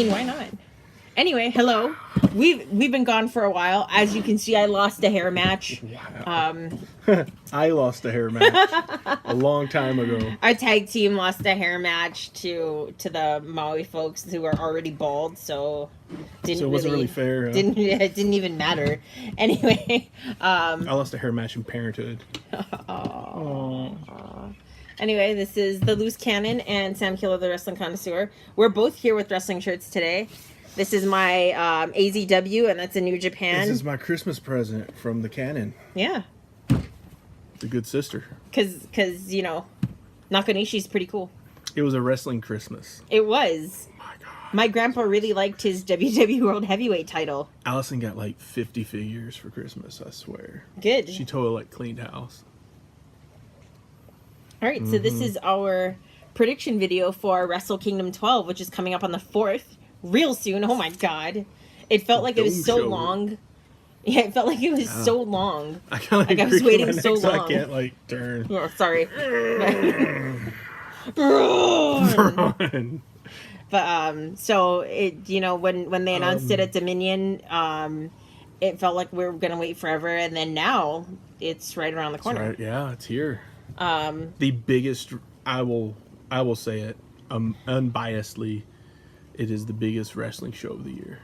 mean, why not? Anyway, hello. We've been gone for a while. As you can see, I lost a hair match. Wow. I lost a hair match a long time ago. Our tag team lost a hair match to the Maui folks who are already bald, so it wasn't really fair. Huh? It didn't even matter. Anyway, I lost a hair match in Parenthood. Anyway, this is the Loose Cannon and Sam Keola, the Wrestling Connoisseur. We're both here with wrestling shirts today. This is my AZW, and that's a New Japan. This is my Christmas present from the Cannon. Yeah. The good sister. Because you know, Nakanishi's pretty cool. It was a wrestling Christmas. It was. Oh my God. My grandpa really liked his WWE World Heavyweight title. Allison got like 50 figures for Christmas, I swear. Good. She totally like cleaned house. All right, so this is our prediction video for Wrestle Kingdom 12, which is coming up on the 4th, real soon. Oh my God. It felt like it was so long. Yeah, it felt like it was so long. I kind of like I was waiting so long. I can't like turn. Oh, sorry. Run. But so it, you know, when they announced it at Dominion, it felt like we were gonna wait forever, and then now it's right around the corner. Right, yeah, it's here. The biggest, I will say it, unbiasedly, it is the biggest wrestling show of the year.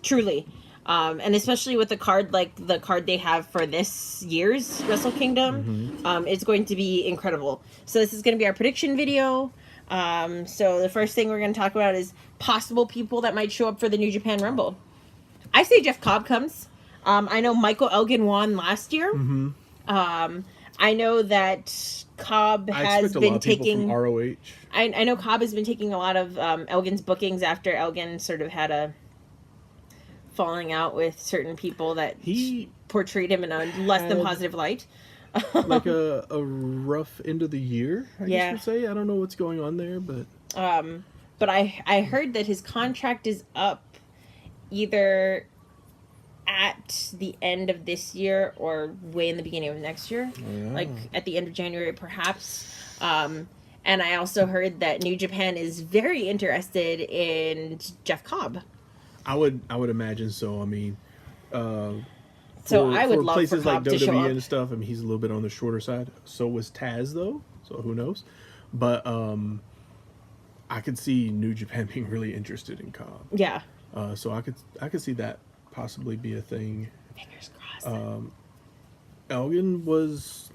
Truly. And especially with the card, like the card they have for this year's Wrestle Kingdom, it's going to be incredible. So this is going to be our prediction video. So the first thing we're going to talk about is possible people that might show up for the New Japan Rumble. I say Jeff Cobb comes. I know Michael Elgin won last year. I know that Cobb has been taking ROH. I know Cobb has been taking a lot of Elgin's bookings after Elgin sort of had a falling out with certain people that he portrayed him in a less than positive light. Like a rough end of the year, I guess you'd say. I don't know what's going on there, but I heard that his contract is up either at the end of this year or way in the beginning of next year, like at the end of January perhaps. And I also heard that New Japan is very interested in Jeff Cobb. I would imagine so. I mean, so I would love places for Cobb like to show WWE up. And stuff. I mean, he's a little bit on the shorter side. So was Taz though. So who knows? But I could see New Japan being really interested in Cobb. Yeah. So I could see that possibly be a thing. Fingers crossed. Elgin was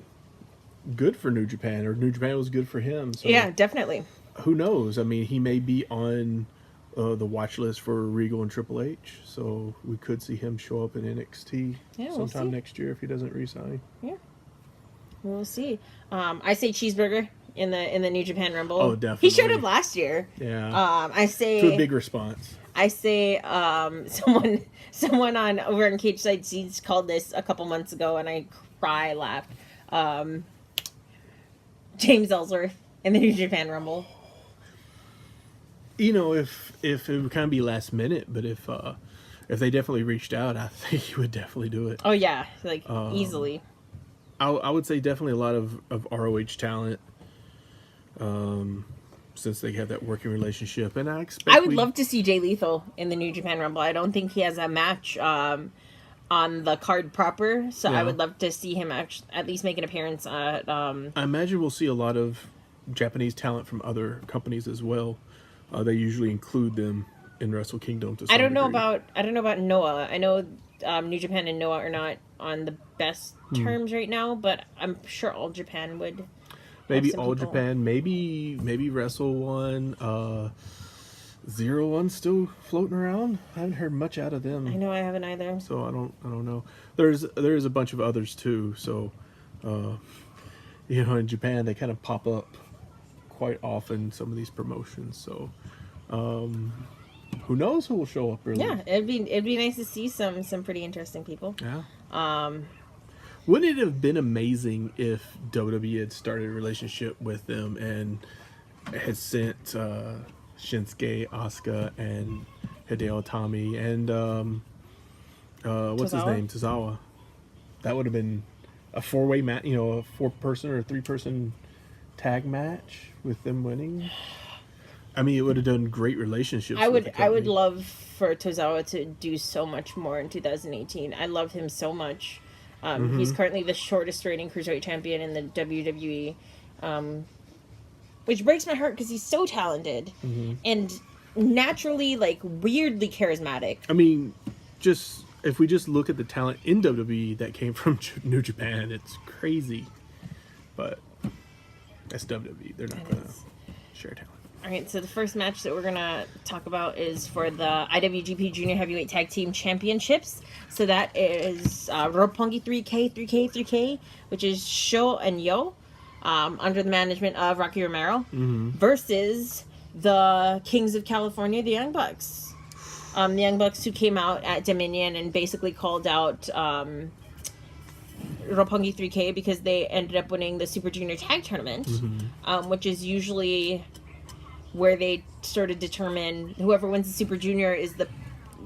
good for New Japan, or New Japan was good for him. So yeah, definitely. Who knows? I mean, he may be on the watch list for Regal and Triple H, so we could see him show up in NXT sometime next year if he doesn't resign. Yeah, we'll see. I say Cheeseburger in the New Japan Rumble. Oh, definitely. He showed up last year. Yeah. I say to a big response. I say someone on over on Cage Side Seeds called this a couple months ago, and I laughed. James Ellsworth in the New Japan Rumble. You know, if it would kind of be last minute, but if they definitely reached out, I think he would definitely do it. Oh yeah, like easily. I would say definitely a lot of ROH talent, since they have that working relationship, and I would love to see Jay Lethal in the New Japan Rumble. I don't think he has a match on the card proper, so I would love to see him at least make an appearance at. I imagine we'll see a lot of Japanese talent from other companies as well. They usually include them in Wrestle Kingdom to some degree. I don't know about Noah. I know New Japan and Noah are not on the best terms right now, but I'm sure All Japan would. Maybe All Japan, maybe Wrestle One, 01 still floating around. I haven't heard much out of them. I know I haven't either. So I don't know. There's a bunch of others too. So, in Japan they kind of pop up quite often, some of these promotions. So, who knows who will show up? Really? Yeah, it'd be nice to see some pretty interesting people. Yeah. Wouldn't it have been amazing if WWE had started a relationship with them and had sent Shinsuke, Asuka, and Hideo Itami and what's his name, Tozawa? That would have been a 4-way match, a 4-person or a 3-person tag match with them winning. I mean, it would have done great relationships. I with would the I would company. love for Tozawa to do so much more in 2018. I love him so much. He's currently the shortest reigning cruiserweight champion in the WWE, which breaks my heart because he's so talented and naturally, like, weirdly charismatic. I mean, just if we just look at the talent in WWE that came from New Japan, it's crazy. But that's WWE. They're not going to share talent. All right, so the first match that we're going to talk about is for the IWGP Junior Heavyweight Tag Team Championships. So that is Roppongi 3K, 3K, 3K, which is Sho and Yo, under the management of Rocky Romero, versus the Kings of California, the Young Bucks. The Young Bucks who came out at Dominion and basically called out Roppongi 3K because they ended up winning the Super Junior Tag Tournament, which is usually where they sort of determine whoever wins the Super Junior is the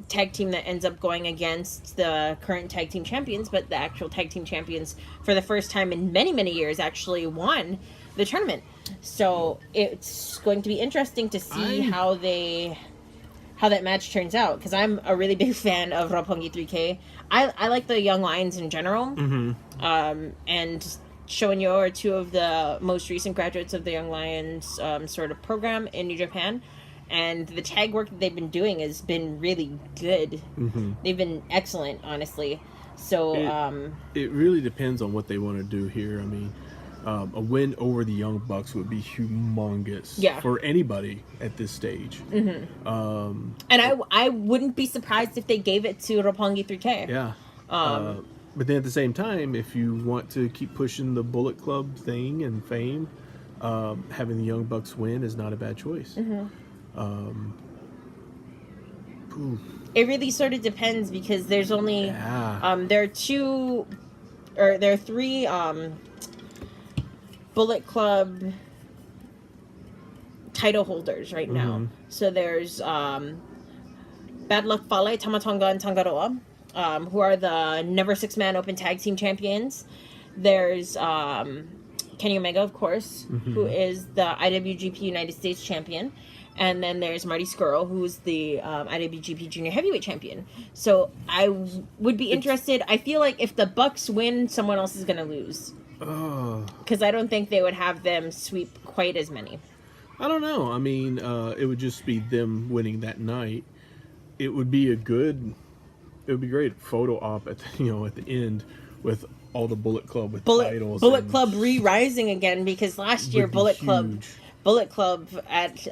tag team that ends up going against the current tag team champions, but the actual tag team champions for the first time in many, many years actually won the tournament. So it's going to be interesting to see how that match turns out, because I'm a really big fan of Roppongi 3K. I like the Young Lions in general, and Sho and Yo are two of the most recent graduates of the Young Lions sort of program in New Japan. And the tag work that they've been doing has been really good. They've been excellent, honestly. So it really depends on what they want to do here. I mean, a win over the Young Bucks would be humongous for anybody at this stage. And I wouldn't be surprised if they gave it to Roppongi 3K. Yeah. But then at the same time, if you want to keep pushing the Bullet Club thing and fame, having the Young Bucks win is not a bad choice. It really sort of depends, because there's only there are three Bullet Club title holders right now. So there's Bad Luck Fale, Tamatonga, and Tangaroa, who are the Never Six Man Open Tag Team Champions. There's Kenny Omega, of course, who is the IWGP United States Champion. And then there's Marty Scurll, who's the IWGP Junior Heavyweight Champion. So I would be interested. I feel like if the Bucks win, someone else is going to lose. Because I don't think they would have them sweep quite as many. I don't know. I mean, it would just be them winning that night. It would be a great photo op at the end with all the Bullet Club with titles. Bullet Club re-rising again, because last year Bullet Club at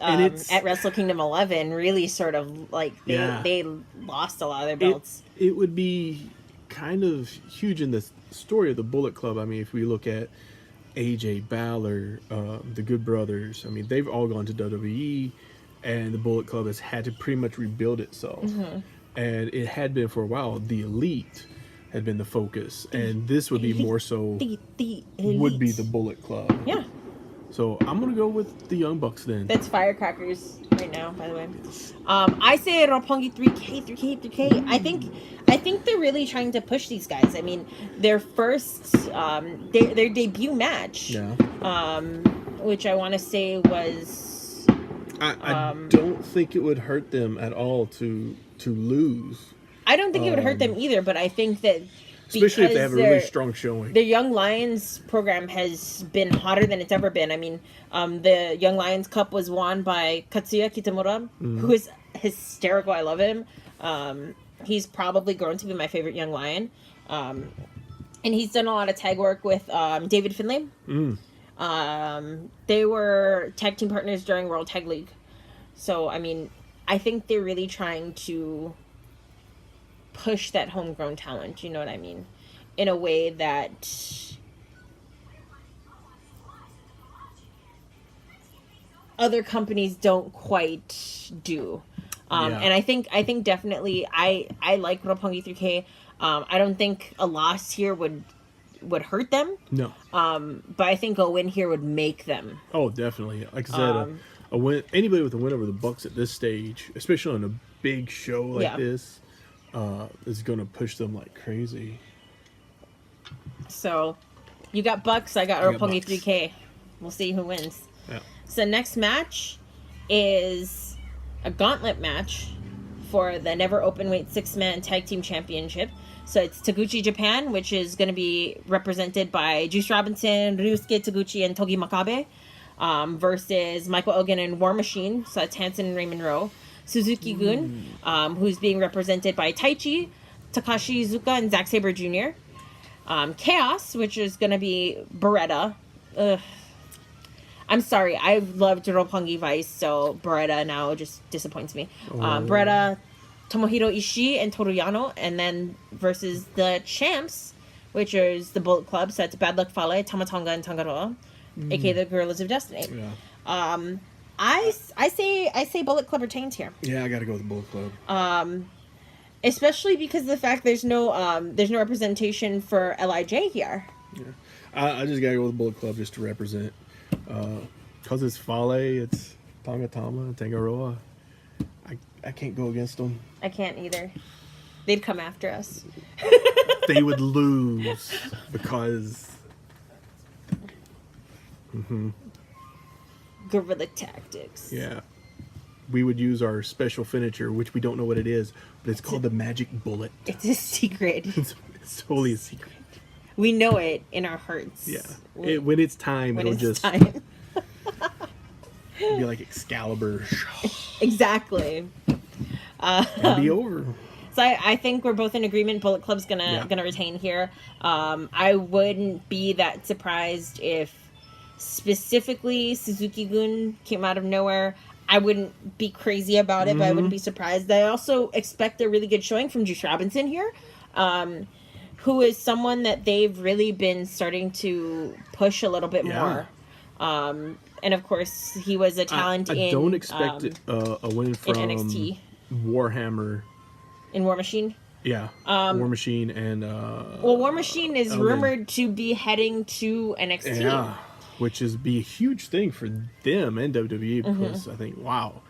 Wrestle Kingdom 11 really sort of like they lost a lot of their belts. It would be kind of huge in the story of the Bullet Club. I mean, if we look at AJ Balor, the Good Brothers, I mean, they've all gone to WWE, and the Bullet Club has had to pretty much rebuild itself. And it had been for a while. The Elite had been the focus, and this would be more so the would be the Bullet Club. Yeah. So I'm gonna go with the Young Bucks then. That's firecrackers right now, by the way. I say Roppongi 3K, 3K, 3K. I think they're really trying to push these guys. I mean, their first their debut match, which I want to say was. I don't think it would hurt them at all to lose. I don't think it would hurt them either, but I think that. Especially if they have a really strong showing. The Young Lions program has been hotter than it's ever been. I mean, the Young Lions Cup was won by Katsuya Kitamura, who is hysterical. I love him. He's probably grown to be my favorite Young Lion. And he's done a lot of tag work with David Finlay. They were tag team partners during World Tag League. So, I mean, I think they're really trying to push that homegrown talent, you know what I mean, in a way that other companies don't quite do. And I think definitely I like Roppongi 3K. I don't think a loss here would hurt them. No. But I think a win here would make them. Oh, definitely. Like I said, a win. Anybody with a win over the Bucks at this stage, especially on a big show like this, is going to push them like crazy. So, you got Bucks, I got Roppongi 3K. We'll see who wins. Yeah. So, next match is a gauntlet match for the never openweight 6-man tag team championship. So it's Taguchi Japan, which is going to be represented by Juice Robinson, Ryusuke Taguchi, and Togi Makabe, versus Michael Elgin and War Machine. So that's Hansen and Raymond Rowe. Suzuki-gun, who's being represented by Taichi, Takashi Iizuka, and Zack Sabre Jr. Chaos, which is going to be Beretta. I'm sorry, I loved Roppongi Vice, so Beretta now just disappoints me. Beretta, Tomohiro Ishii, and Toru Yano, and then versus the champs, which is the Bullet Club, so it's Bad Luck Fale, Tamatonga, and Tangaroa, aka the Gorillas of Destiny. Yeah. I say Bullet Club retains here. Yeah, I gotta go with the Bullet Club. Especially because of the fact there's no representation for LIJ here. Yeah, I just gotta go with the Bullet Club just to represent. Cause it's Fale, it's Tangatama, Tangaroa. I can't go against them. I can't either. They'd come after us. They would lose because. Guerrilla tactics. Yeah. We would use our special finisher, which we don't know what it is, but it's called the Magic Bullet. It's a secret. It's totally a secret. We know it in our hearts. Yeah. When it's time, when it'll it's just time. it'll be like Excalibur. Exactly. It'll be over. So I think we're both in agreement. Bullet Club's gonna retain here. I wouldn't be that surprised if specifically Suzuki-gun came out of nowhere. I wouldn't be crazy about it, but I wouldn't be surprised. I also expect a really good showing from Juice Robinson here, who is someone that they've really been starting to push a little bit more. And of course, he was a talent I don't expect a win from in NXT. Warhammer. In War Machine? Yeah. War Machine and... well, War Machine is rumored to be heading to NXT. Yeah. Which is be a huge thing for them and WWE because I think, wow,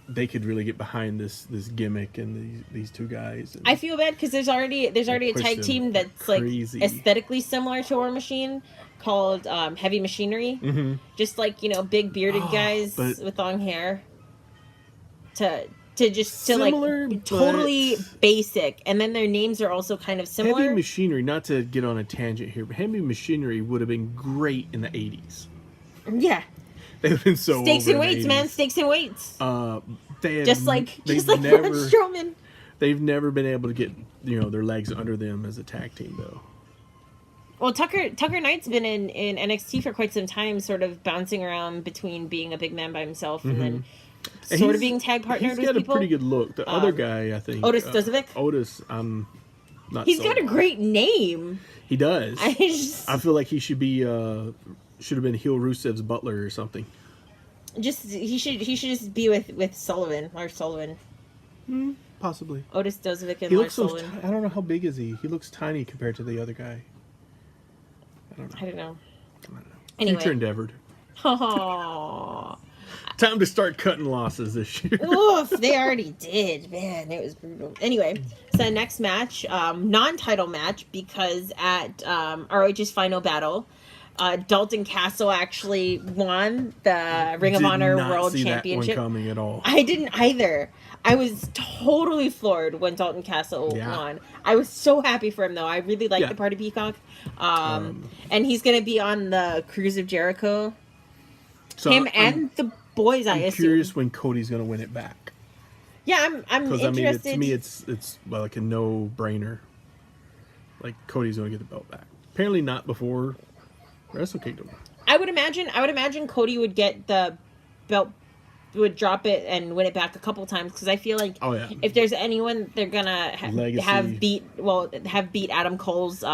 they could really get behind this gimmick and these two guys. And I feel bad because there's already a tag team that's crazy. Like aesthetically similar to War Machine called Heavy Machinery. Just like, you know, big bearded guys with long hair. To Similar, like totally basic, and then their names are also kind of similar. Heavy Machinery, not to get on a tangent here, but Heavy Machinery would have been great in the 80s. Yeah, they would have been so stakes over and weights, man, stakes and weights. They have, just like Braun Strowman. They've never been able to get their legs under them as a tag team though. Well, Tucker Knight's been in NXT for quite some time, sort of bouncing around between being a big man by himself and then sort of being tag partnered with people. He's got a pretty good look. The other guy, I think... Otis Dozovic? Otis, I'm not He's got a great name. He does. I feel like he should be... should have been Heel Rusev's butler or something. He should just be with Sullivan, Lars Sullivan. Possibly. Otis Dozovic and Lars Sullivan. I don't know how big is he. He looks tiny compared to the other guy. I don't know. Anyway. Future endeavored. Oh. Time to start cutting losses this year. Oof, they already did. Man, it was brutal. Anyway, so next match, non-title match, because at ROH's Final Battle, Dalton Castle actually won the Ring of Honor World Championship. That one coming at all. I didn't either. I was totally floored when Dalton Castle won. I was so happy for him, though. I really like the Party Peacock. And he's going to be on the Cruise of Jericho. So and the boys, I assume. I'm curious when Cody's going to win it back. Yeah, I'm interested. To me, it's like a no-brainer. Like, Cody's going to get the belt back. Apparently not before Wrestle Kingdom. I would imagine Cody would get the belt, would drop it and win it back a couple times, because I feel like if there's anyone they're gonna have beat Adam Cole's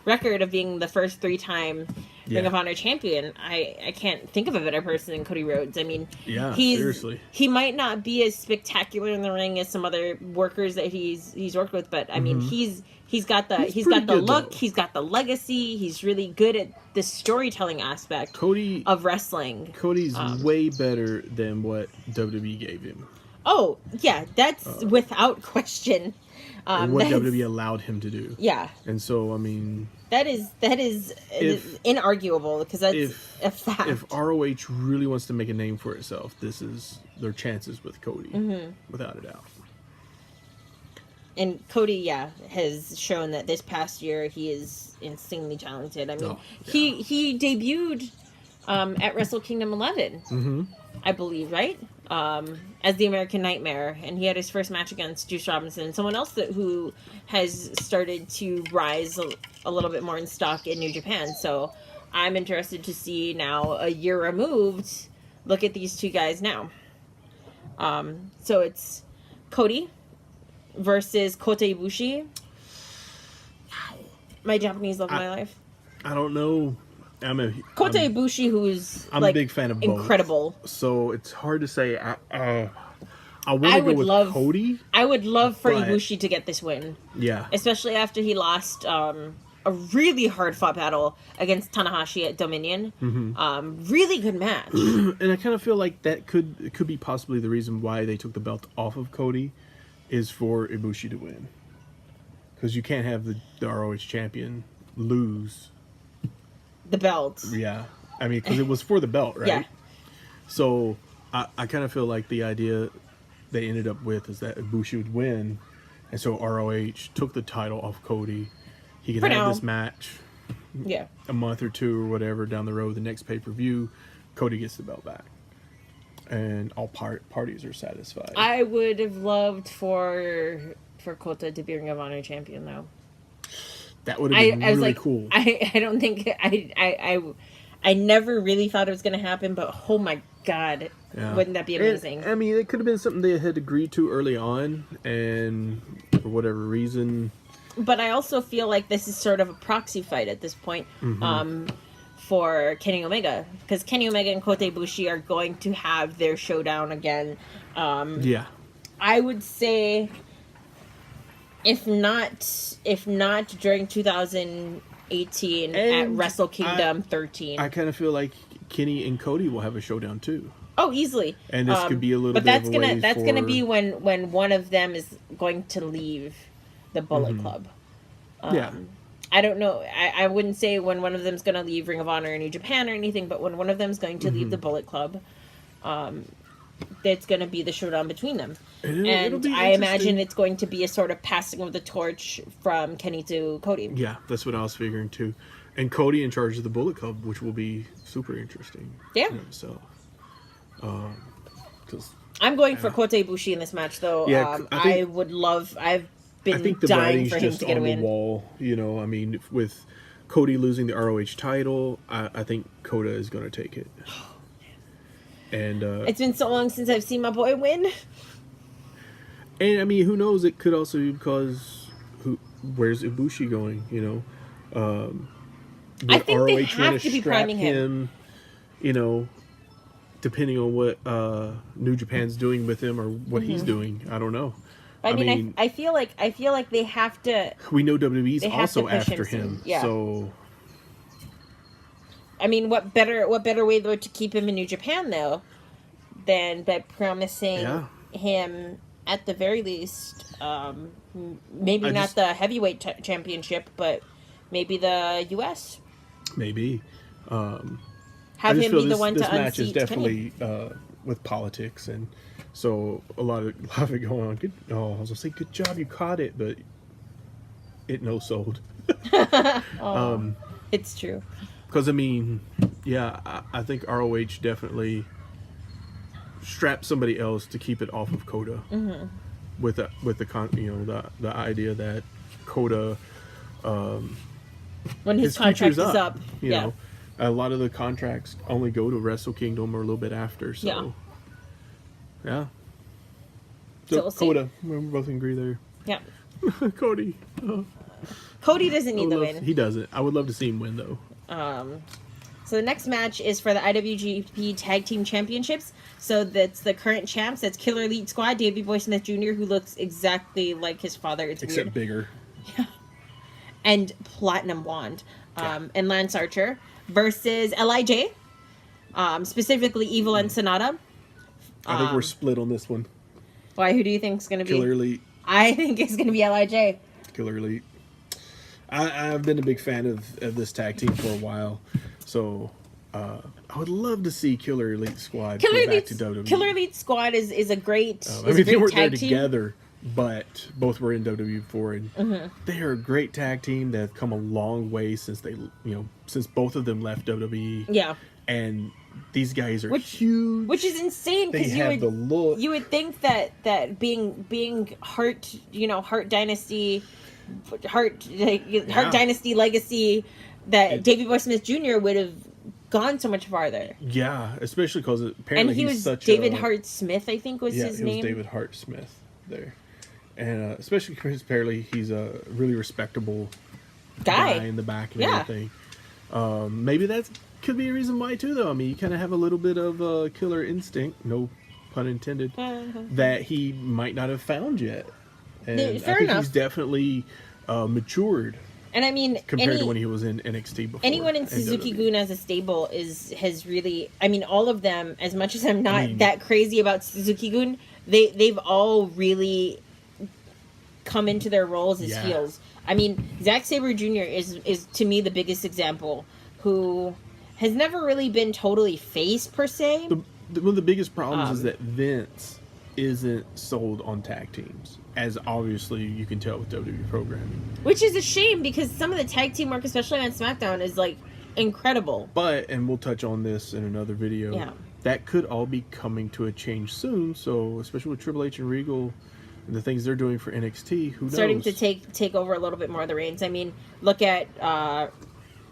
record of being the first 3-time Ring of Honor champion. I can't think of a better person than Cody Rhodes. I mean, seriously, he might not be as spectacular in the ring as some other workers that he's worked with, but I mean, he's got the look, though. He's got the legacy. He's really good at the storytelling aspect of wrestling. Cody's way better than what WWE gave him. Oh, yeah, that's without question. And what That's- WWE allowed him to do. Yeah. And so, I mean... That is inarguable, because that's a fact. If ROH really wants to make a name for itself, this is their chances with Cody, without a doubt. And Cody, has shown that this past year he is insanely talented. I mean, he debuted at Wrestle Kingdom 11, I believe, right? As the American Nightmare, and he had his first match against Juice Robinson, someone else who has started to rise a little bit more in stock in New Japan. So I'm interested to see now, a year removed, look at these two guys now. So it's Cody versus Kota Ibushi. My Japanese love of my life. I don't know. Kota Ibushi, who's I'm a big fan of both. Incredible. So it's hard to say. I want to go with Cody. I would love for Ibushi to get this win. Yeah. Especially after he lost a really hard fought battle against Tanahashi at Dominion. Really good match. And I kind of feel like that could be possibly the reason why they took the belt off of Cody, is for Ibushi to win. Because you can't have the ROH champion lose the belt. Yeah. I mean, because it was for the belt, right? Yeah. So I kind of feel like the idea they ended up with is that Ibushi would win, and so ROH took the title off Cody. He could have this match a month or two or whatever down the road, the next pay-per-view, Cody gets the belt back. And all parties are satisfied. I would have loved for Kota to be Ring of Honor champion, though. That would have been really cool. I don't think... I never really thought it was going to happen, but oh my god, wouldn't that be amazing? I mean, it could have been something they had agreed to early on, and for whatever reason... But I also feel like this is sort of a proxy fight at this point for Kenny Omega. Because Kenny Omega and Kota Ibushi are going to have their showdown again. I would say... If not during 2018 at Wrestle Kingdom 13. I kind of feel like Kenny and Cody will have a showdown too. Oh, easily. And this could be a little bit of a way that's gonna be when one of them is going to leave the Bullet Club. I don't know. I wouldn't say when one of them's going to leave Ring of Honor or New Japan or anything, but when one of them's going to leave the Bullet Club, that's going to be the showdown between them. And I imagine it's going to be a sort of passing of the torch from Kenny to Cody. Yeah, that's what I was figuring too. And Cody in charge of the Bullet Club, which will be super interesting. Yeah. So, I'm going for Kota Ibushi in this match, though. Yeah, I would love... I've been dying for him to get a win. The wall, I mean, with Cody losing the ROH title, I think Kota is going to take it. And it's been so long since I've seen my boy win. And I mean, who knows? It could also be because where's Ibushi going? I think they have to be priming him. Depending on what New Japan's doing with him or what he's doing, I don't know. I mean, I feel like they have to. We know WWE's also after him, so. I mean, what better way though to keep him in New Japan though, than by promising him at the very least, maybe not the heavyweight championship, but maybe the U.S. Maybe. Have him be the one to unseat Kenny. This match is definitely with politics, and so a lot of it going on. I was gonna say, good job, you caught it, but it no sold. It's true. Because I mean, I think ROH definitely strapped somebody else to keep it off of Kota, with the idea that Kota, when his contract is up, a lot of the contracts only go to Wrestle Kingdom or a little bit after. So So we'll Kota, we both agree there. Yeah. Cody. Cody doesn't need the win. He doesn't. I would love to see him win though. So the next match is for the IWGP Tag Team Championships. So that's the current champs. That's Killer Elite Squad, Davey Boy Smith Jr., who looks exactly like his father. Except weird. Bigger. Yeah. And Platinum Blonde. And Lance Archer versus LIJ. Specifically Evil and Sanada. I think we're split on this one. Why? Who do you think's going to be? Killer Elite. I think it's going to be LIJ. Killer Elite. I've been a big fan of this tag team for a while, so I would love to see Killer Elite Squad go back to WWE. Killer Elite Squad is a great they were there tag team together, but both were in WWE before, and they are a great tag team that have come a long way since since both of them left WWE. Yeah, and these guys are huge, which is insane because you would think that being Hart, Hart Dynasty. Hart Dynasty legacy that Davey Boy Smith Jr. would have gone so much farther. Yeah, especially because apparently he was David Hart Smith, I think was his name. Yeah, he was David Hart Smith there, and especially because apparently he's a really respectable guy in the back and everything. Maybe that could be a reason why too, though. I mean, you kind of have a little bit of killer instinct, no pun intended, that he might not have found yet. And I think he's definitely matured. And I mean, compared to when he was in NXT before. Anyone in Suzuki-gun as a stable has really, I mean, all of them, as much as I'm not that crazy about Suzuki-gun, they've all really come into their roles as heels. I mean, Zack Sabre Jr. is to me the biggest example, who has never really been totally face per se. One of the biggest problems is that Vince isn't sold on tag teams, as obviously you can tell with WWE programming. Which is a shame because some of the tag team work, especially on SmackDown, is like incredible. But, and we'll touch on this in another video, that could all be coming to a change soon. So, especially with Triple H and Regal and the things they're doing for NXT, who knows? Starting to take over a little bit more of the reins. I mean, look at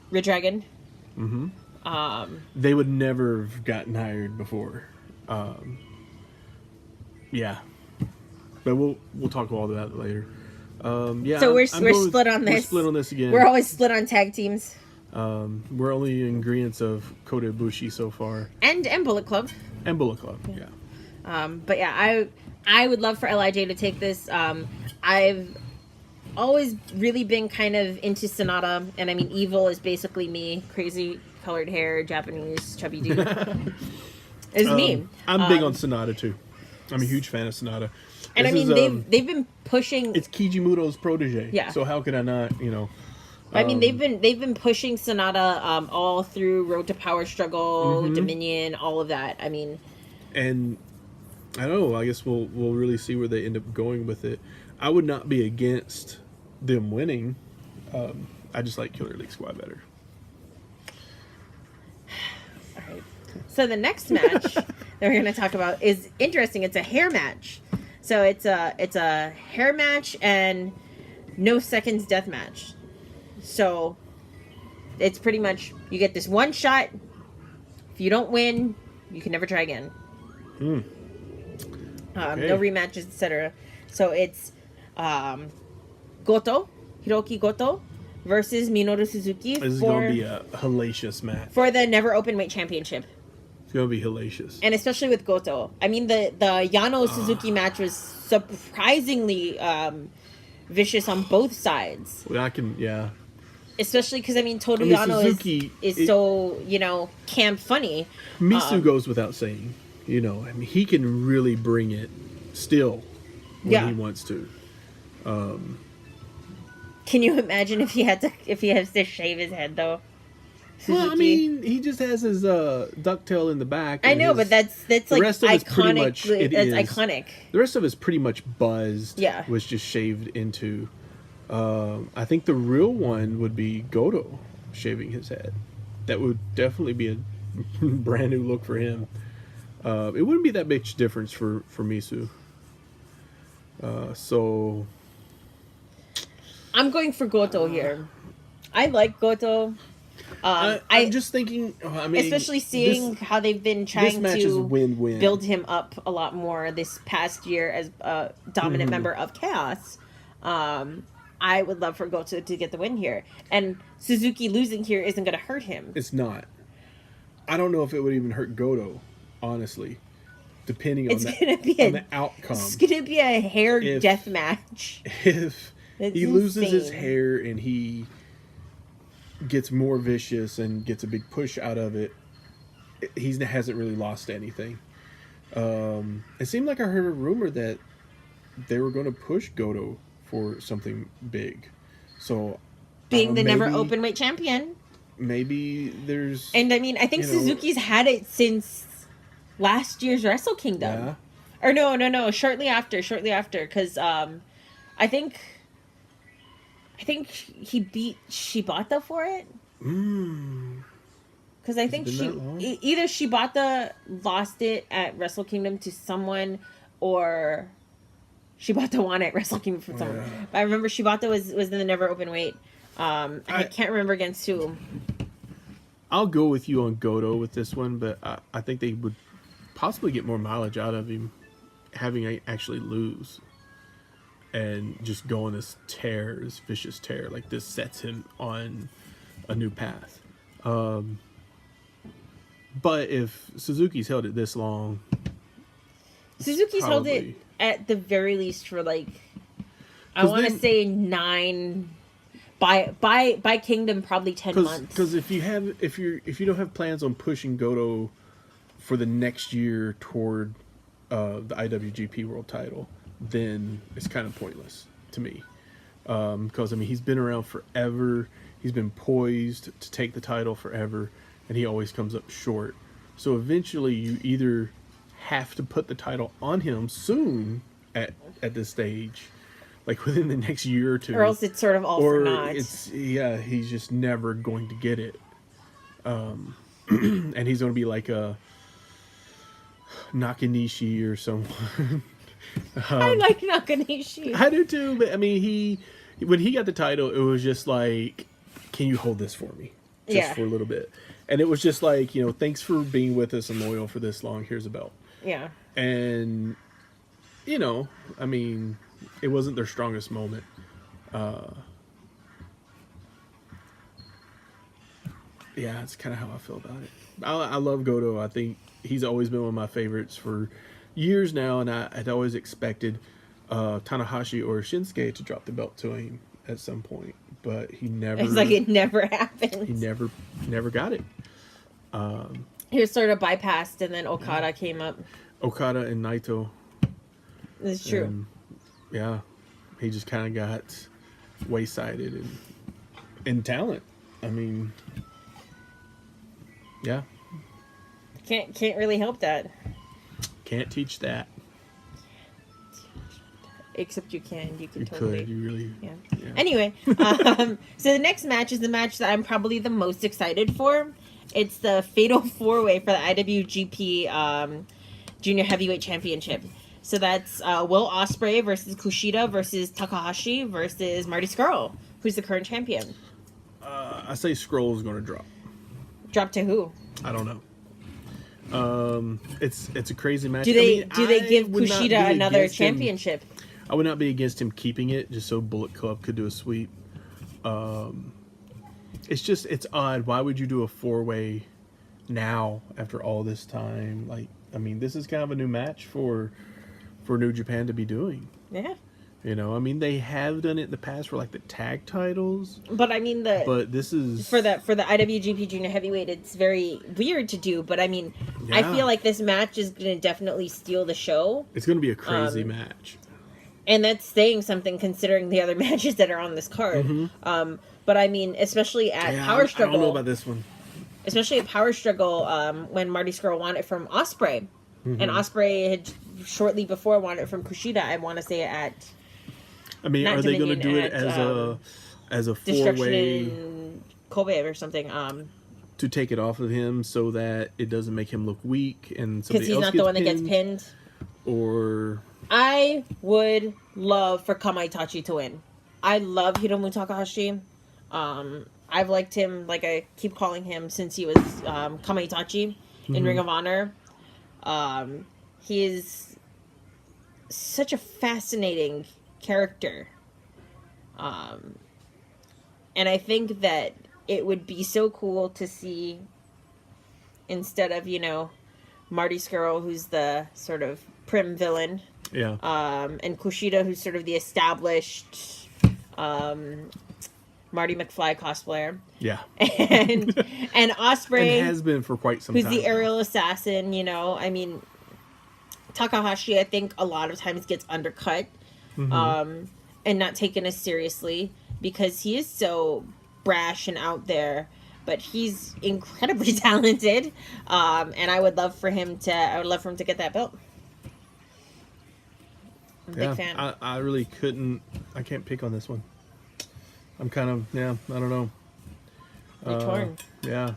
Red Dragon. They would never have gotten hired before. Yeah, but we'll talk about that later. So we're split on this. We're split on this again. We're always split on tag teams. We're only in agreement of Kota Ibushi so far, and Bullet Club. And Bullet Club, yeah. But yeah, I would love for LIJ to take this. I've always really been kind of into Sanada, and I mean, Evil is basically me, crazy colored hair, Japanese chubby dude. Is me. I'm big on Sanada too. I'm a huge fan of Sanada. And I mean, they've been pushing. It's Kijimuto's protege. Yeah. So how could I not? I mean, they've been pushing Sanada all through Road to Power Struggle, Dominion, all of that. I mean, and I don't know. I guess we'll really see where they end up going with it. I would not be against them winning. I just like Killer Elite Squad better. All right. So the next match that we're going to talk about is interesting. It's a hair match. So it's a hair match and no seconds death match. So it's pretty much you get this one shot. If you don't win, you can never try again. Okay. No rematches, etc. So it's Hiroki Goto versus Minoru Suzuki. This is going to be a hellacious match for the Never Openweight Championship. It's going to be hellacious. And especially with Goto. I mean, the Yano Suzuki match was surprisingly vicious on both sides. Well, Especially because, I mean, Toru Yano is so, camp funny. Misu goes without saying. I mean, he can really bring it still when he wants to. Can you imagine if he has to shave his head, though? Suzuki? Well, I mean, he just has his ducktail in the back. I know, but that's like iconic. That's iconic. The rest of it's pretty much buzzed. Yeah, was just shaved into. I think the real one would be Goto shaving his head. That would definitely be a brand new look for him. It wouldn't be that much difference for Misu. So I'm going for Goto here. I like Goto. I'm just thinking. I mean, especially seeing how they've been trying to build him up a lot more this past year as a dominant member of Chaos. I would love for Goto to get the win here, and Suzuki losing here isn't going to hurt him. It's not. I don't know if it would even hurt Goto, honestly, depending on the outcome. It's going to be a hair death match. If he loses his hair and he gets more vicious and gets a big push out of it, he hasn't really lost anything. It seemed like I heard a rumor that they were going to push Goto for something big. So, Being the never open weight champion. Maybe there's... And I mean, I think Suzuki's had it since last year's Wrestle Kingdom. Yeah. Or no, shortly after, because I think he beat Shibata for it. Because I think either Shibata lost it at Wrestle Kingdom to someone, or Shibata won at Wrestle Kingdom from someone. Yeah. But I remember Shibata was in the never open weight. I can't remember against who. I'll go with you on Goto with this one, but I think they would possibly get more mileage out of him having actually lose and just go on this tear, this vicious tear. Like, this sets him on a new path. But if Suzuki's held it this long... Suzuki's held it at the very least for, like, I want to say 9... By Kingdom, probably 10 months. Because if you don't have plans on pushing Goto for the next year toward the IWGP World Title, then it's kind of pointless to me. Because I mean, he's been around forever. He's been poised to take the title forever, and he always comes up short. So eventually, you either have to put the title on him soon at this stage, like within the next year or two, or else it's sort of all for naught. He's just never going to get it, and he's going to be like a Nakanishi or someone. I like Nakanishi. I do too, but I mean, when he got the title, it was just like, can you hold this for me, just for a little bit? And it was just like, thanks for being with us and loyal for this long. Here's a belt. Yeah, and I mean, it wasn't their strongest moment. Yeah, it's kind of how I feel about it. I love Goto. I think he's always been one of my favorites for years now, and I had always expected Tanahashi or Shinsuke to drop the belt to him at some point, but he never... It's like it never happened. He never got it. He was sort of bypassed, and then Okada came up. Okada and Naito. It's true. And, he just kind of got waysided in talent. I mean, yeah. Can't really help that. Can't teach that. Except you can. You could. You really. Yeah. Anyway, so the next match is the match that I'm probably the most excited for. It's the Fatal 4-Way for the IWGP Junior Heavyweight Championship. So that's Will Ospreay versus Kushida versus Takahashi versus Marty Scurll, who's the current champion. I say Scurll is going to drop. Drop to who? I don't know. It's a crazy match. Do they give Kushida another championship? I would not be against him keeping it, just so Bullet Club could do a sweep. It's odd. Why would you do a 4-way now after all this time? Like, I mean, this is kind of a new match for New Japan to be doing. Yeah. I mean, they have done it in the past for like the tag titles. But I mean, this is for the IWGP Junior Heavyweight. It's very weird to do, but I mean, I feel like this match is going to definitely steal the show. It's going to be a crazy match, and that's saying something considering the other matches that are on this card. Mm-hmm. But I mean, especially at Power Struggle. I don't know about this one. Especially at Power Struggle, when Marty Scurll won it from Ospreay, and Ospreay had shortly before won it from Kushida. I want to say at. I mean, are they going to do it as a 4-way in Kobe or something? To take it off of him so that it doesn't make him look weak and somebody else because he's not the one that gets pinned. Or I would love for Kamaitachi to win. I love Hiromu Takahashi. I've liked him, like I keep calling him, since he was Kamaitachi in Ring of Honor. He is such a fascinating character. And I think that it would be so cool to see, instead of, Marty Scurll, who's the sort of prim villain. Yeah. And Kushida, who's sort of the established Marty McFly cosplayer. Yeah. And Ospreay, and has been for quite some who's time. the aerial assassin, I mean, Takahashi, I think, a lot of times gets undercut and not taken as seriously because he is so brash and out there. But he's incredibly talented, and I would love for him to get that belt. I'm a big fan. I really couldn't. I can't pick on this one. I'm kind of I don't know. You're torn. Yeah.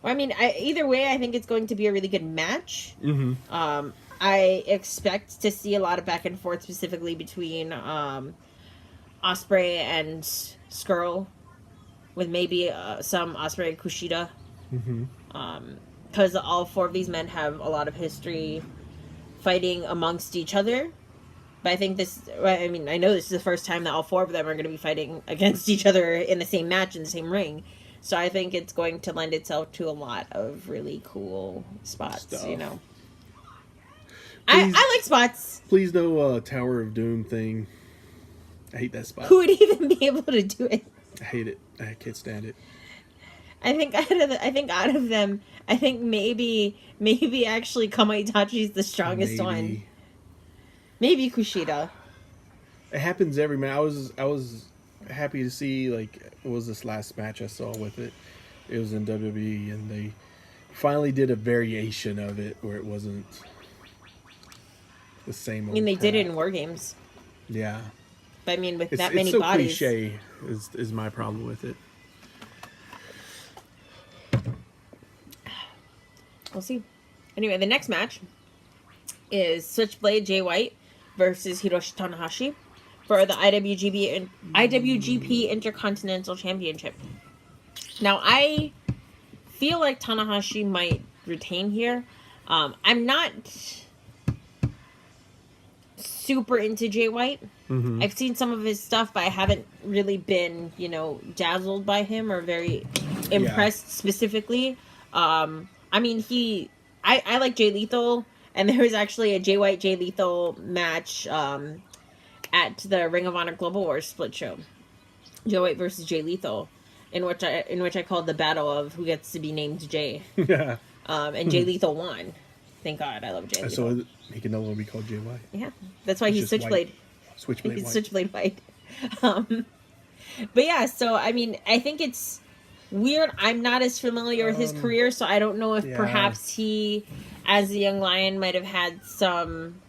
Well, I mean, either way, I think it's going to be a really good match. Mm-hmm. I expect to see a lot of back and forth, specifically between Ospreay and Skrull, with maybe some Ospreay and Kushida. Because all four of these men have a lot of history fighting amongst each other. But I think I know this is the first time that all four of them are going to be fighting against each other in the same match, in the same ring. So I think it's going to lend itself to a lot of really cool spots, you know. Please, I like spots. Please no Tower of Doom thing. I hate that spot. Who would even be able to do it? I hate it. I can't stand it. I think out of them, I think maybe actually Kama Itachi's the strongest one. Maybe Kushida. It happens every match. I was happy to see, like, what was this last match I saw with it? It was in WWE, and they finally did a variation of it where it wasn't the same old. I mean, they crap. did it in War Games. Yeah. But I mean, with it's that many so bodies. Cliche is my problem with it. We'll see. Anyway, the next match is Switchblade Jay White versus Hiroshi Tanahashi for the IWGP Intercontinental Championship. Now, I feel like Tanahashi might retain here. I'm not super into Jay White. I've seen some of his stuff, but I haven't really been, dazzled by him or very impressed specifically. I mean, I like Jay Lethal, and there was actually a Jay White, Jay Lethal match at the Ring of Honor Global Wars split show. Jay White versus Jay Lethal, in which I called the battle of who gets to be named Jay. Yeah. And Jay Lethal won. Thank God, I love Jay Lethal. So he can no longer be called Jay White. Yeah, that's why he's Switchblade. Switchblade White. Switchblade White. But yeah, so I mean, I think it's weird. I'm not as familiar with his career, so I don't know if perhaps he, as a young lion, might have had some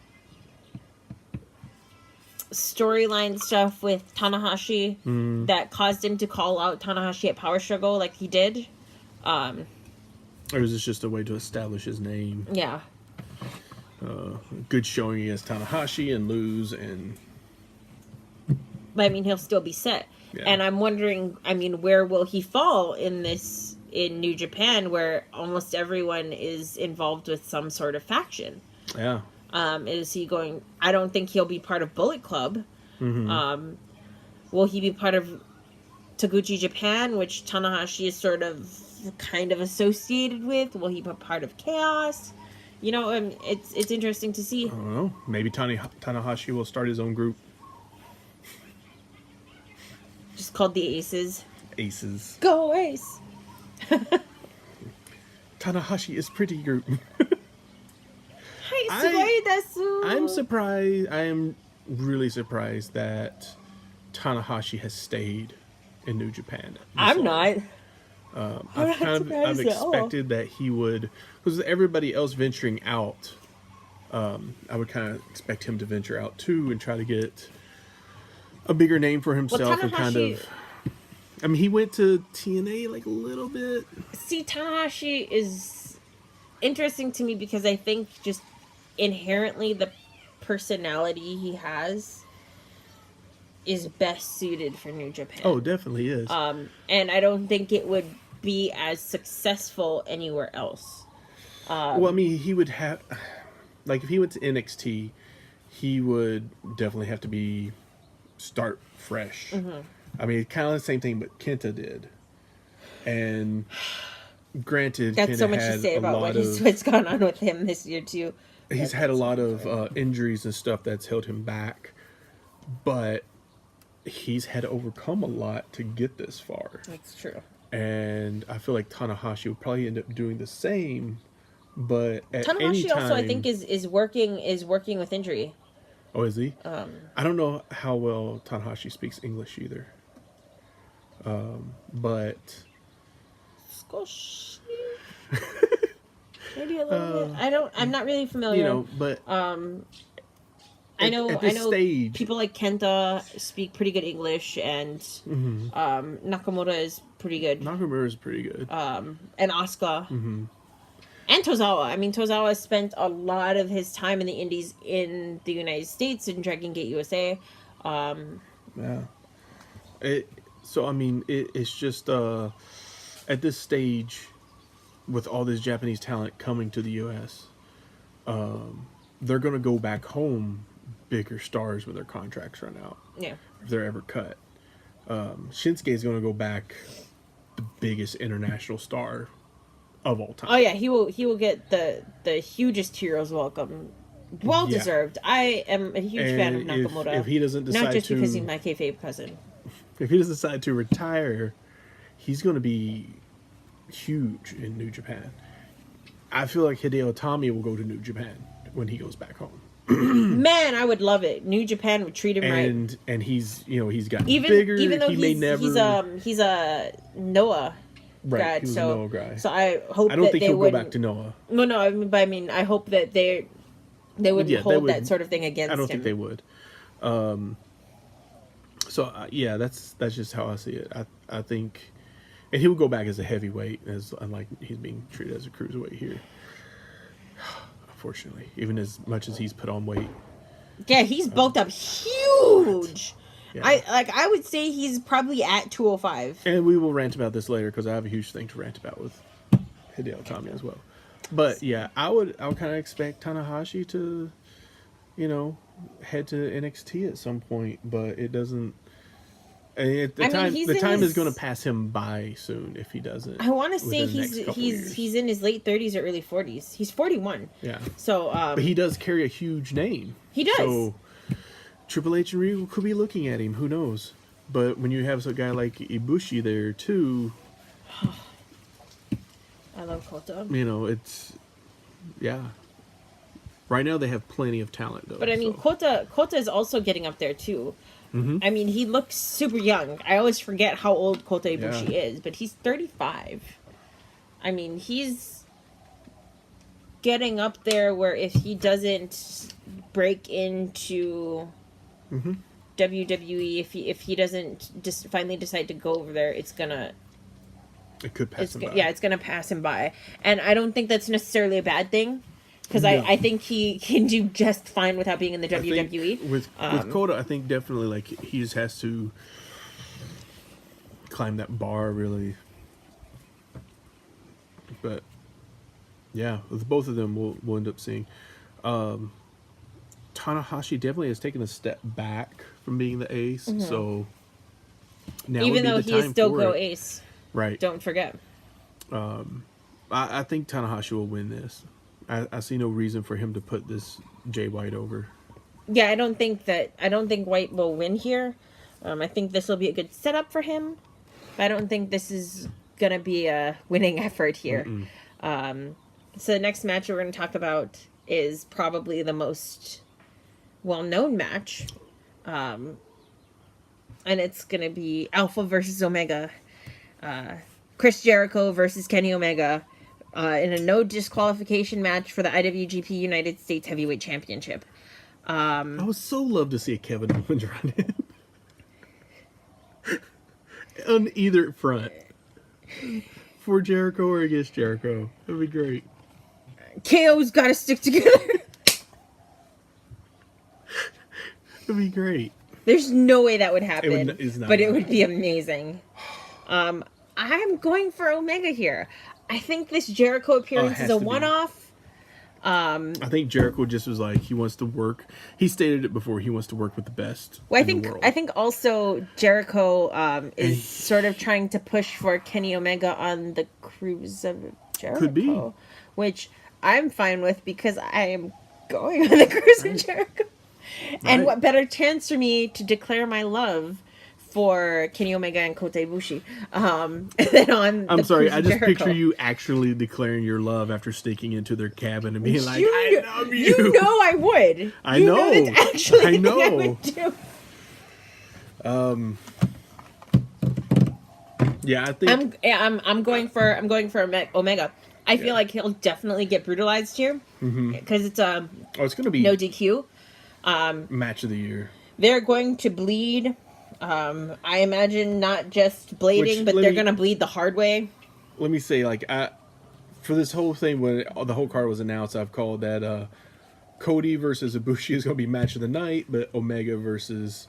storyline stuff with Tanahashi that caused him to call out Tanahashi at Power Struggle like he did. Or is this just a way to establish his name? Yeah. Good showing against Tanahashi and lose, and but I mean, he'll still be set. Yeah. And I'm wondering, I mean, where will he fall in New Japan, where almost everyone is involved with some sort of faction? Yeah. Is he going... I don't think he'll be part of Bullet Club. Will he be part of Taguchi Japan, which Tanahashi is sort of kind of associated with? Will he be part of Chaos? It's interesting to see. I don't know. Maybe Tanahashi will start his own group. Just called the Aces. Aces. Go Ace! Tanahashi is pretty group. I'm surprised. I am really surprised that Tanahashi has stayed in New Japan. I'm not. I've expected that he would, because everybody else venturing out, I would kind of expect him to venture out too and try to get a bigger name for himself and kind of. I mean, he went to TNA like a little bit. See, Tanahashi is interesting to me because I think just inherently the personality he has is best suited for New Japan. Oh, definitely is. And I don't think it would be as successful anywhere else. Well, I mean, he would have, like, if he went to NXT, he would definitely have to start fresh. I mean, kind of the same thing, but Kenta did. And granted, that's Kenta so much to say about what's gone on with him this year too. He's had a lot of injuries and stuff that's held him back, but he's had to overcome a lot to get this far. That's true. And I feel like Tanahashi would probably end up doing the same But at any Tanahashi time, also, I think, is working with injury. Oh, is he? I don't know how well Tanahashi speaks English either. But Skoshi. Maybe a little bit. I'm not really familiar. You know, but I know stage, people like Kenta speak pretty good English, and Nakamura is pretty good. Nakamura is pretty good. And Asuka. And Tozawa. I mean, Tozawa spent a lot of his time in the Indies in the United States in Dragon Gate USA. Yeah. It's just at this stage, with all this Japanese talent coming to the U.S., they're going to go back home bigger stars when their contracts run out. Yeah. If they're ever cut. Shinsuke is going to go back the biggest international star of all time. Oh yeah, he will get the hugest hero's welcome. Well deserved. I am a huge fan of Nakamura. If he doesn't decide not just because he's my kayfabe cousin. If he doesn't decide to retire, he's going to be huge in New Japan. I feel like Hideo Itami will go to New Japan when he goes back home. Man, I would love it. New Japan would treat him right. And he's gotten bigger. Even though he's a Noah. Right, God, Noah guy. So I hope I don't that think they he'll would go back to Noah. No, I mean, I hope that they wouldn't hold that sort of thing against him. I don't think they would. That's just how I see it. I think, and he will go back as a heavyweight, unlike he's being treated as a cruiserweight here. Unfortunately, even as much as he's put on weight. Yeah, he's bulked up huge. Yeah. I would say he's probably at 205. And we will rant about this later because I have a huge thing to rant about with Hideo Itami as well. But yeah, I would kind of expect Tanahashi to, head to NXT at some point, but it doesn't. The time is going to pass him by soon if he doesn't. I want to say he's in his late 30s or early 40s. He's 41. Yeah. So but he does carry a huge name. He does. So Triple H and Ryu could be looking at him. Who knows? But when you have a guy like Ibushi there too, I love Kota. It's Right now they have plenty of talent though. But I mean, Kota is also getting up there too. Mm-hmm. I mean, he looks super young. I always forget how old Kota Ibushi is, but he's 35. I mean, he's getting up there where if he doesn't break into WWE, if he doesn't just finally decide to go over there, it could pass him by. Yeah, it's gonna pass him by, and I don't think that's necessarily a bad thing. Because I think he can do just fine without being in the WWE. With Kota, I think definitely he just has to climb that bar really. But yeah, with both of them, we'll end up seeing. Tanahashi definitely has taken a step back from being the ace, so now even though he is still go it. Ace, right? Don't forget. I think Tanahashi will win this. I see no reason for him to put this Jay White over. Yeah, I don't think White will win here. I think this will be a good setup for him. I don't think this is gonna be a winning effort here. So the next match we're going to talk about is probably the most well-known match, and it's going to be Alpha versus Omega. Chris Jericho versus Kenny Omega. In a no disqualification match for the IWGP United States Heavyweight Championship. I would so love to see a Kevin Owens run in. On either front. For Jericho or against Jericho. That would be great. KO's got to stick together. That'd be great. There's no way that would happen. It would be amazing. I'm going for Omega here. I think this Jericho appearance is a one-off. I think Jericho just was like, he wants to work. He stated it before. He wants to work with the best. Well, I think also Jericho is sort of trying to push for Kenny Omega on the Cruise of Jericho. Could be. Which I'm fine with because I am going on the Cruise of Jericho. Right. And what better chance for me to declare my love for Kenny Omega and Kota Ibushi. And then on I'm sorry, I just Jericho. picture you actually declaring your love after sneaking into their cabin and being like, You- I love you. You know I would. I You know. that's actually I the thing I know. would do. Yeah, I think I'm going for Omega. I feel like he'll definitely get brutalized here because it's it's gonna be no DQ. match of the year. They're going to bleed. I imagine not just blading, but they're going to bleed the hard way. Let me say, like, for this whole thing, when the whole card was announced, I've called that Cody versus Ibushi is going to be match of the night, but Omega versus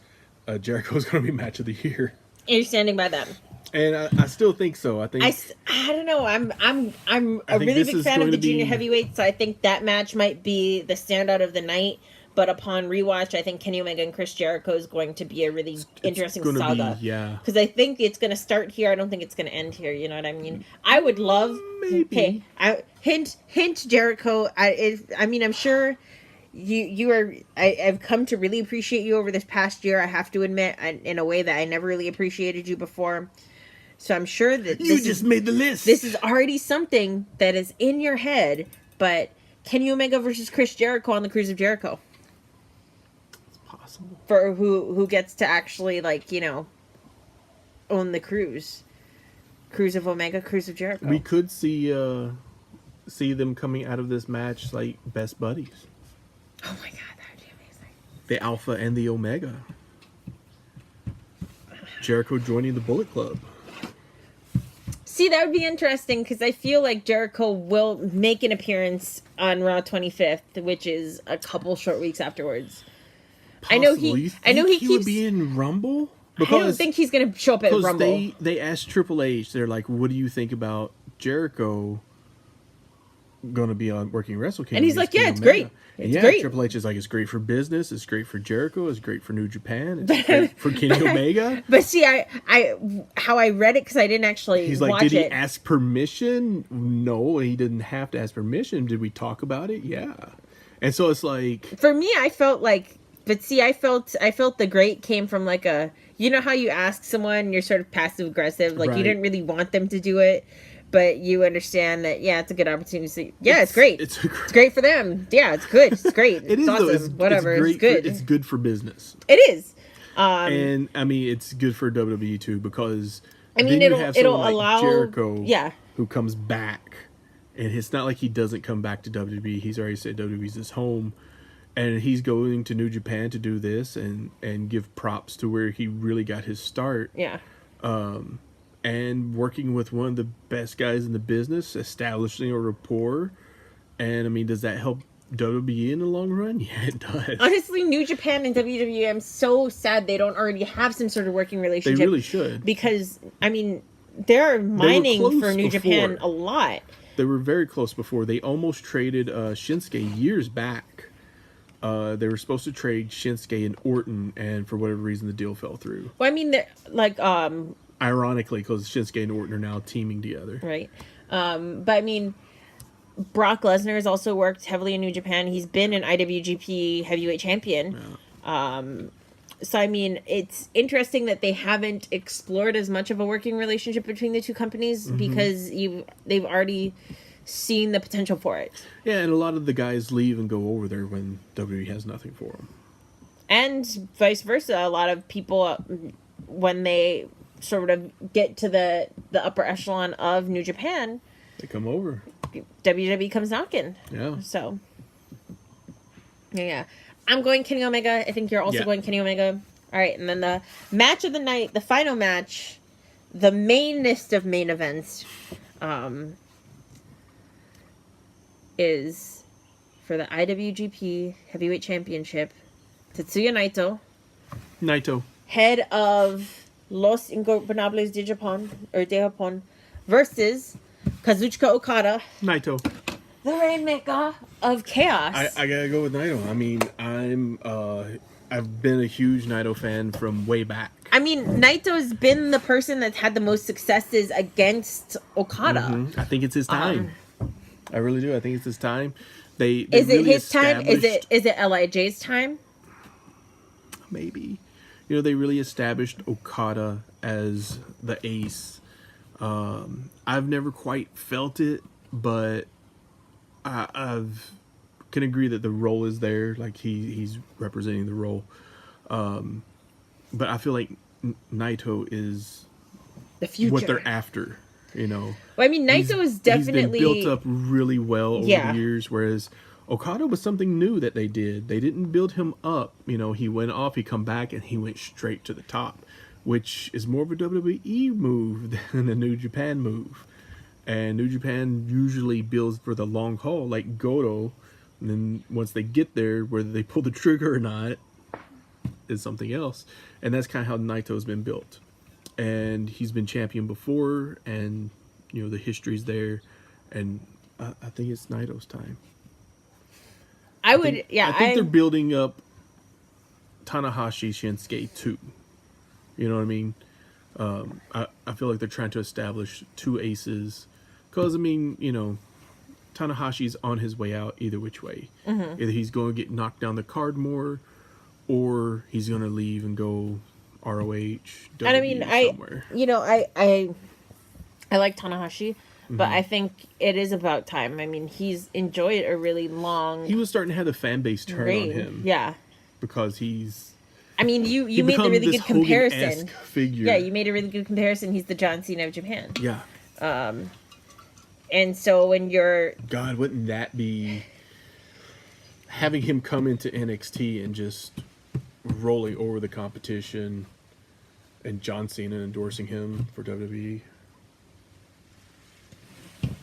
Jericho is going to be match of the year. You're standing by them. And I still think so. I don't know. I'm a really big fan of the junior heavyweight, so I think that match might be the standout of the night. But upon rewatch, I think Kenny Omega and Chris Jericho is going to be a really interesting saga. Because I think it's going to start here. I don't think it's going to end here. You know what I mean? I would love... Maybe. Okay, hint Jericho. I mean, I'm sure you are... I've come to really appreciate you over this past year, I have to admit, in a way that I never really appreciated you before. So I'm sure that... You just made the list! This is already something that is in your head, but Kenny Omega versus Chris Jericho on the Cruise of Jericho. For who gets to actually, like, you know, own the cruise. Cruise of Omega, Cruise of Jericho. We could see them coming out of this match like best buddies. Oh my god, that would be amazing. The Alpha and the Omega. Jericho joining the Bullet Club. See, that would be interesting because I feel like Jericho will make an appearance on Raw 25th, which is a couple short weeks afterwards. Possibly. I know he keeps would be in Rumble. Because I don't think he's going to show up at Rumble. They asked Triple H. They're like, "What do you think about Jericho going to be on working Wrestle Kingdom?" And he's like, "Yeah, it's great. It's great." Triple H is like, "It's great for business. It's great for Jericho. It's great for New Japan. It's great for Kenny Omega." But see, how I read it because I didn't actually. He's like, watch "Did he ask permission?" No, he didn't have to ask permission. Did we talk about it? Yeah. And so it's like, for me, I felt like. But see, I felt the great came from like a, you know how you ask someone, you're sort of passive aggressive, like you didn't really want them to do it, but you understand that, yeah, it's a good opportunity. Yeah, it's great. It's great for them. Yeah, it's good. It's great. It's awesome. Though. Whatever. It's good. It's good for business. It is. And I mean, it's good for WWE too because I mean, then you have it'll like allow Jericho, yeah, who comes back, and it's not like he doesn't come back to WWE. He's already said WWE's his home. And he's going to New Japan to do this and give props to where he really got his start. Yeah. And working with one of the best guys in the business, establishing a rapport. And, I mean, does that help WWE in the long run? Yeah, it does. Honestly, New Japan and WWE, I'm so sad they don't already have some sort of working relationship. They really should. Because, I mean, they're mining for New Japan a lot. They were very close before. They almost traded Shinsuke years back. They were supposed to trade Shinsuke and Orton, and for whatever reason, the deal fell through. Well, I mean, like, ironically, because Shinsuke and Orton are now teaming together. Right. But I mean, Brock Lesnar has also worked heavily in New Japan. He's been an IWGP heavyweight champion. Yeah. So, I mean, it's interesting that they haven't explored as much of a working relationship between the two companies because they've already seen the potential for it. Yeah, and a lot of the guys leave and go over there when WWE has nothing for them. And vice versa. A lot of people, when they sort of get to the upper echelon of New Japan, they come over. WWE comes knocking. Yeah. So, yeah. I'm going Kenny Omega. I think you're also going Kenny Omega. All right, and then the match of the night, the final match, the mainest of main events, is for the IWGP Heavyweight Championship, Tetsuya Naito, head of Los Ingobernables de Japón, versus Kazuchika Okada, Naito, the Rainmaker of Chaos. I gotta go with Naito. I mean, I've been a huge Naito fan from way back. I mean, Naito's been the person that's had the most successes against Okada. I think it's his time. I really do. I think it's his time. Is it his time? Is it LIJ's time? Maybe. they really established Okada as the ace. I've never quite felt it, but I've can agree that the role is there. Like he's representing the role. But I feel like Naito is the future, what they're after. Well, I mean, Naito is definitely he's been built up really well over the years, whereas Okada was something new that they did. They didn't build him up. He went off, he come back, and he went straight to the top, which is more of a WWE move than a New Japan move. And New Japan usually builds for the long haul, like Goto. And then once they get there, whether they pull the trigger or not is something else. And that's kind of how Naito's been built. And he's been champion before, and the history's there. And I think it's Naito's time. I think they're building up Tanahashi Shinsuke too. You know what I mean? I feel like they're trying to establish two aces. Because, Tanahashi's on his way out either which way. Mm-hmm. Either he's going to get knocked down the card more, or he's going to leave and go ROH, WWE, and I mean, somewhere. I like Tanahashi, but I think it is about time. I mean, he's enjoyed a really long... He was starting to have the fan base turn on him. Yeah. Because he's... I mean, you made a really good comparison. Hogan-esque figure. Yeah, you made a really good comparison. He's the John Cena of Japan. Yeah. And so when you're... God, wouldn't that be... Having him come into NXT and just rolling over the competition, and John Cena endorsing him for WWE.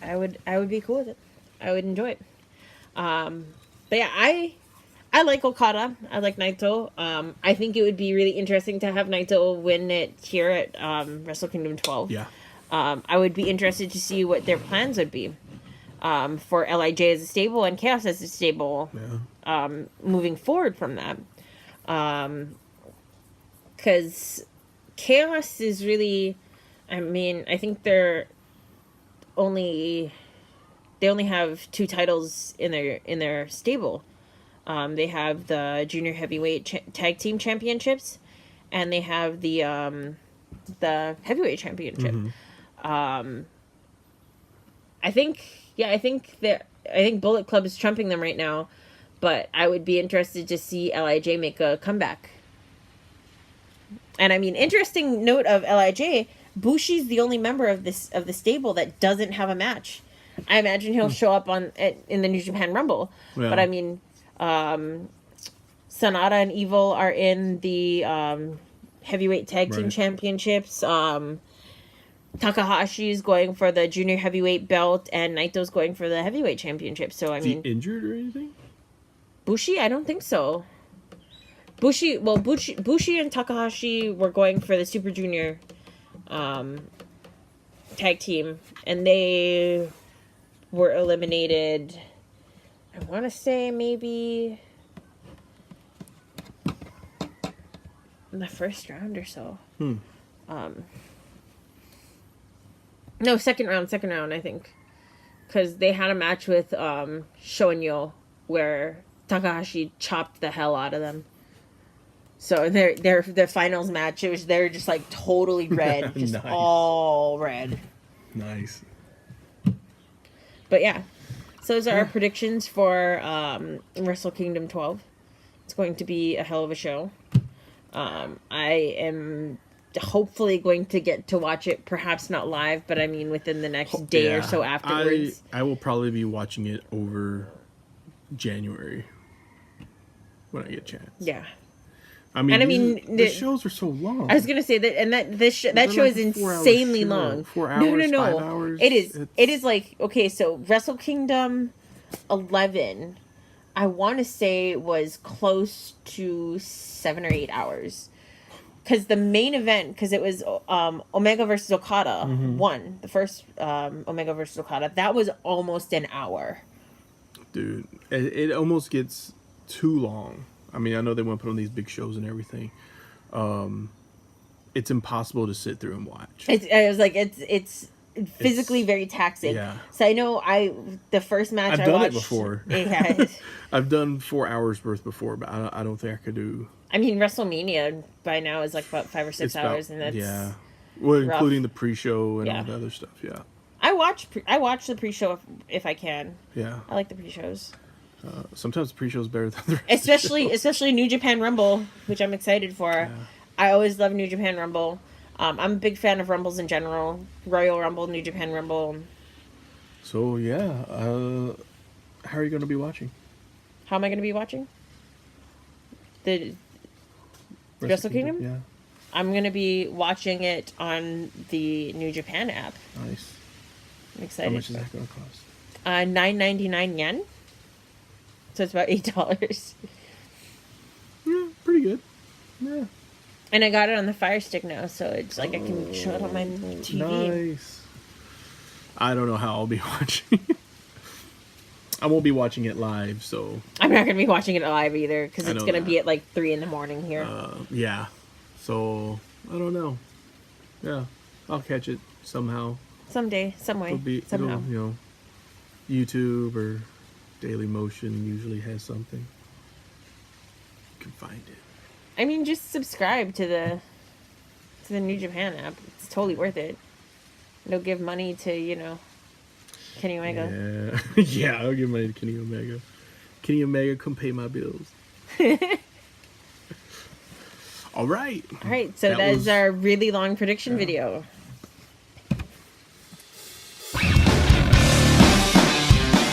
I would be cool with it. I would enjoy it. But yeah, I like Okada. I like Naito. I think it would be really interesting to have Naito win it here at Wrestle Kingdom 12. Yeah. I would be interested to see what their plans would be for LIJ as a stable and Chaos as a stable moving forward from that. Because Chaos is really, I mean, I think they only have 2 titles in their stable. They have the junior heavyweight tag team championships, and they have the heavyweight championship. Mm-hmm. I think Bullet Club is trumping them right now, but I would be interested to see LIJ make a comeback. And I mean, interesting note of LIJ, Bushi's the only member of the stable that doesn't have a match. I imagine he'll show up in the New Japan Rumble. Yeah. But I mean, Sanada and Evil are in the heavyweight tag team championships. Takahashi's going for the junior heavyweight belt, and Naito's going for the heavyweight championship. So I mean, is he injured or anything? Bushi, I don't think so. Bushi and Takahashi were going for the Super Junior tag team, and they were eliminated. I want to say maybe in the first round or so. No, second round, I think. Because they had a match with Shonyo where Takahashi chopped the hell out of them. So their finals match, they're just like totally red. Just nice. All red. Nice. But yeah. So those are our predictions for Wrestle Kingdom 12. It's going to be a hell of a show. I am hopefully going to get to watch it, perhaps not live, but I mean within the next day or so afterwards. I will probably be watching it over January when I get a chance. Yeah. I mean, the shows are so long. I was gonna say that, and that show is insanely long. 4 hours, no. 5 hours. It is like, okay, so Wrestle Kingdom 11, I want to say was close to 7 or 8 hours. Because the main event, because it was Omega versus Okada won. The first Omega versus Okada. That was almost an hour. Dude, it almost gets too long. I mean, I know they want to put on these big shows and everything. It's impossible to sit through and watch. It's physically very taxing. Yeah. So I know the first match I've done it before. Yeah. I've done 4 hours worth before, but I don't think I could do I mean, WrestleMania by now is like about 5 or 6 It's about, hours, and that's yeah. Well, rough. including the pre-show and Yeah. all the other stuff. Yeah. I watch the pre-show if I can. Yeah. I like the pre-shows, Sometimes the pre-show is better than the rest of the show. especially New Japan Rumble, which I'm excited for. Yeah. I always love New Japan Rumble. I'm a big fan of Rumbles in general. Royal Rumble, New Japan Rumble. So yeah, how are you going to be watching? How am I going to be watching? The Wrestle Kingdom? Yeah. I'm going to be watching it on the New Japan app. Nice. I'm excited. How much is that going to cost? 9.99 yen. So it's about $8. Yeah, pretty good. Yeah. And I got it on the Fire Stick now, so it's like I can show it on my TV. Nice. I don't know how I'll be watching. I won't be watching it live, so I'm not going to be watching it live either, because I it's know going to that. be at like 3 in the morning here. yeah. So I don't know. Yeah, I'll catch it somehow. Someday, some way, somehow. It'll, you know, YouTube or Daily Motion usually has something. You can find it. I mean, just subscribe to the New Japan app. It's totally worth it. They'll give money to, Kenny Omega. Yeah, yeah. I'll give money to Kenny Omega. Kenny Omega, come pay my bills. All right. All right, so that is our really long prediction video.